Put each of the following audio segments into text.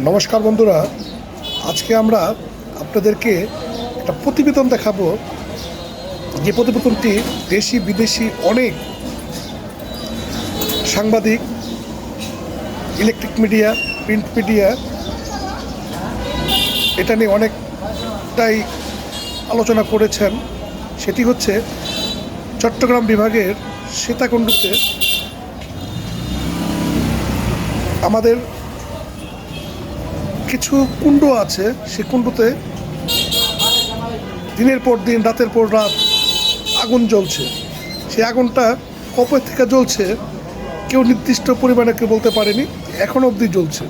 নমস্কার বন্ধুরা, আজকে আমরা আপনাদেরকে একটা প্রতিবেদন দেখাবো। যে প্রতিবেদনটি দেশি বিদেশি অনেক সাংবাদিক, ইলেকট্রিক মিডিয়া, প্রিন্ট মিডিয়া এটা নিয়ে অনেকটাই আলোচনা করেছেন। সেটি হচ্ছে চট্টগ্রাম বিভাগের সীতাকুণ্ডুতে আমাদের কিছু কুণ্ড আছে। সে কুণ্ডতে দিনের পর দিন, রাতের পর রাত আগুন জ্বলছে। সেই আগুনটা কবে থেকে জ্বলছে কেউ নির্দিষ্ট পরিমাণে কেউ বলতে পারেনি, এখনও অবধি জ্বলছে।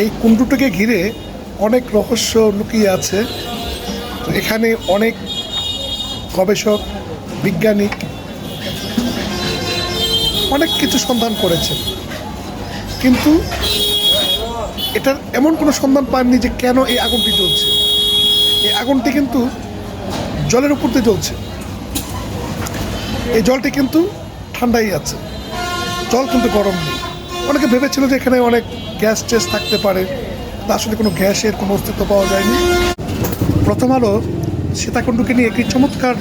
এই কুণ্ডটিকে ঘিরে অনেক রহস্য লুকিয়ে আছে। এখানে অনেক গবেষক, বিজ্ঞানিক অনেক কিছু সন্ধান করেছেন, কিন্তু এটার এমন কোনো সন্ধান পাননি যে কেন এই আগুনটি জ্বলছে। এই আগুনটি কিন্তু জলের উপর দিয়ে জ্বলছে। এই জলটি কিন্তু ঠান্ডাই আছে, জল কিন্তু গরম নেই। অনেকে ভেবেছিল যে এখানে অনেক গ্যাস টেস থাকতে পারে, আসলে কোনো গ্যাসের কোনো অস্তিত্ব পাওয়া যায়নি। প্রথম আলো সীতাকুণ্ডকে নিয়ে একটি চমৎকার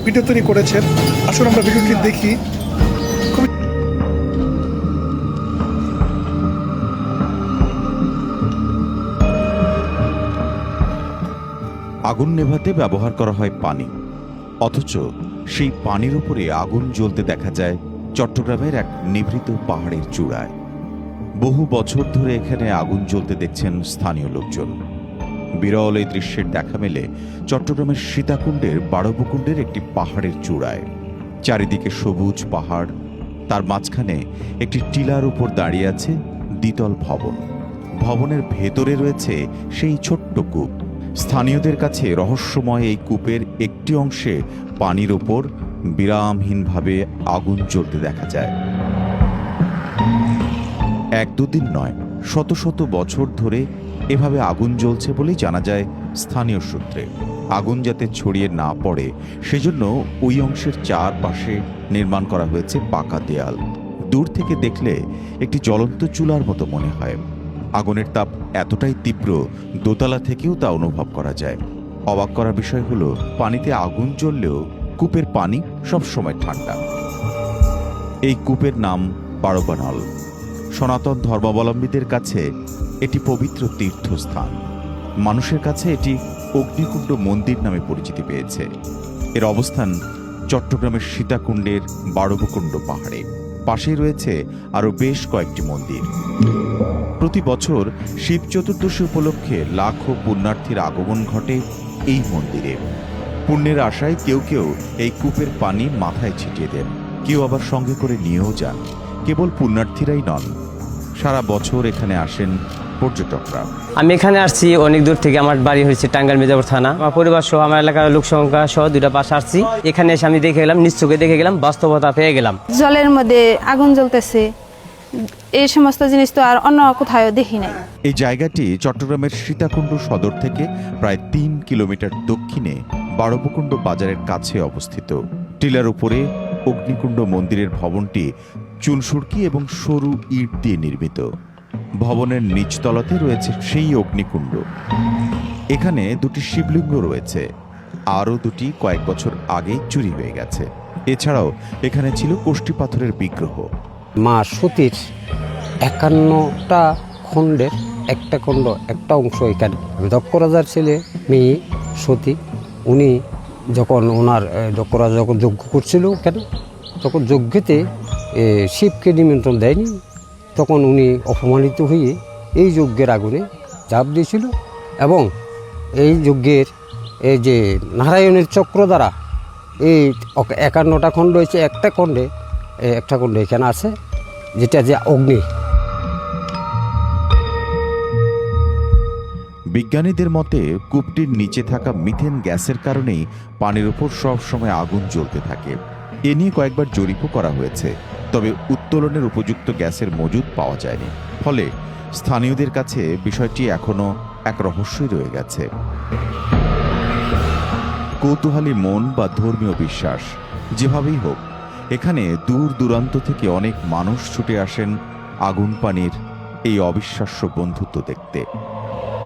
ভিডিও তৈরি করেছেন। আসলে আমরা ভিডিওটি দেখি। আগুন নেভাতে ব্যবহার করা হয় পানি, অথচ সেই পানির উপরে আগুন জ্বলতে দেখা যায় চট্টগ্রামের এক নিভৃত পাহাড়ের চূড়ায়। বহু বছর ধরে এখানে আগুন জ্বলতে দেখছেন স্থানীয় লোকজন। বিরল এই দৃশ্যের দেখা মেলে চট্টগ্রামের সীতাকুণ্ডের বারবকুণ্ডের একটি পাহাড়ের চূড়ায়। চারিদিকে সবুজ পাহাড়, তার মাঝখানে একটি টিলার উপর দাঁড়িয়ে আছে দ্বিতল ভবন। ভবনের ভেতরে রয়েছে সেই ছোট্ট কূপ। স্থানীয়দের কাছে রহস্যময় এই কূপের একটি অংশে পানির ওপর বিরামহীনভাবে আগুন জ্বলতে দেখা যায়। এক দুদিন নয়, শত শত বছর ধরে এভাবে আগুন জ্বলছে বলেই জানা যায় স্থানীয় সূত্রে। আগুন যাতে ছড়িয়ে না পড়ে সেজন্য ওই অংশের চারপাশে নির্মাণ করা হয়েছে পাকা দেয়াল। দূর থেকে দেখলে একটি জ্বলন্ত চুলার মতো মনে হয়। আগুনের তাপ এতটাই তীব্র, দোতলা থেকেও তা অনুভব করা যায়। অবাক করা বিষয় হলো, পানিতে আগুন জ্বললেও কূপের পানি সবসময় ঠান্ডা। এই কূপের নাম বারবানল। সনাতন ধর্মাবলম্বীদের কাছে এটি পবিত্র তীর্থস্থান। মানুষের কাছে এটি অগ্নিকুণ্ড মন্দির নামে পরিচিতি পেয়েছে। এর অবস্থান চট্টগ্রামের সীতাকুণ্ডের বারবকুণ্ড পাহাড়ে। পাশেই রয়েছে আরও বেশ কয়েকটি মন্দির। প্রতি বছর শিব চতুর্দশী উপলক্ষে লাখো পুণ্যার্থীর আগমন ঘটে এই মন্দিরে। পুণ্যের আশায় কেউ কেউ এই কূপের পানি মাথায় ছিটিয়ে দেন, কেউ আবার সঙ্গে করে নিয়েও যান। কেবল পুণ্যার্থীরাই নন, সারা বছর এখানে আসেন পর্যটকরা। আমি এখানে আসছি অনেক দূর থেকে। আমার বাড়ি হয়েছে টাঙ্গাইল মির্জাপুর থানা। আমার পরিবার সহ, আমার এলাকার লোক সংখ্যা সহ দুইটা বাস আসছি। এখানে এসে আমি দেখে গেলাম, নিশ্চোখে দেখে গেলাম, বাস্তবতা পেয়ে গেলাম। জলের মধ্যে আগুন জ্বলতেছে, এই সমস্ত জিনিস তো আর অন্য কোথাও দেখি নাই। এই জায়গাটি চট্টগ্রামের সীতাকুণ্ড সদর থেকে প্রায় 3 কিলোমিটার দক্ষিণে বারবকুণ্ড বাজারের কাছে অবস্থিত। টিলার উপরে অগ্নিকুণ্ড মন্দিরের ভবনটি চুনসুরকি এবং সরু ইট দিয়ে নির্মিত। ভবনের নিচতলাতে রয়েছে সেই অগ্নিকুণ্ড। এখানে দুটি শিবলিঙ্গ রয়েছে, আরও দুটি কয়েক বছর আগেই চুরি হয়ে গেছে। এছাড়াও এখানে ছিল কোষ্ঠী পাথরের বিগ্রহ। মা সতীর 51টা খণ্ডের একটা খণ্ড, একটা অংশ এখানে। দক্ষ রাজার ছেলে মেয়ে সতী, উনি যখন ওনার দক্ষ রাজা যখন যজ্ঞ করছিল কেন, তখন যজ্ঞেতে শিবকে নিমন্ত্রণ দেয়নি, তখন উনি অপমানিত হয়ে এই যজ্ঞের আগুনে ঝাঁপ দিয়েছিল। এবং এই যজ্ঞের এই যে নারায়ণের চক্র দ্বারা এই 51টা খণ্ড হয়েছে, একটা খণ্ডে এখানে আছে, যেটা যে অগ্নি। বিজ্ঞানীদের মতে কূপটির নিচে থাকা মিথেন গ্যাসের কারণেই পানির উপর সব সময় আগুন জ্বলতে থাকে। এ নিয়ে কয়েকবার জরিপও করা হয়েছে, তবে উত্তোলনের উপযুক্ত গ্যাসের মজুদ পাওয়া যায়নি। ফলে স্থানীয়দের কাছে বিষয়টি এখনো এক রহস্যই রয়ে গেছে। কৌতূহলী মন বা ধর্মীয় বিশ্বাস, যেভাবেই হোক, এখানে দূর দূরান্ত থেকে অনেক মানুষ ছুটে আসেন আগুন পানির এই অবিশ্বাস্য বন্ধুত্ব দেখতে।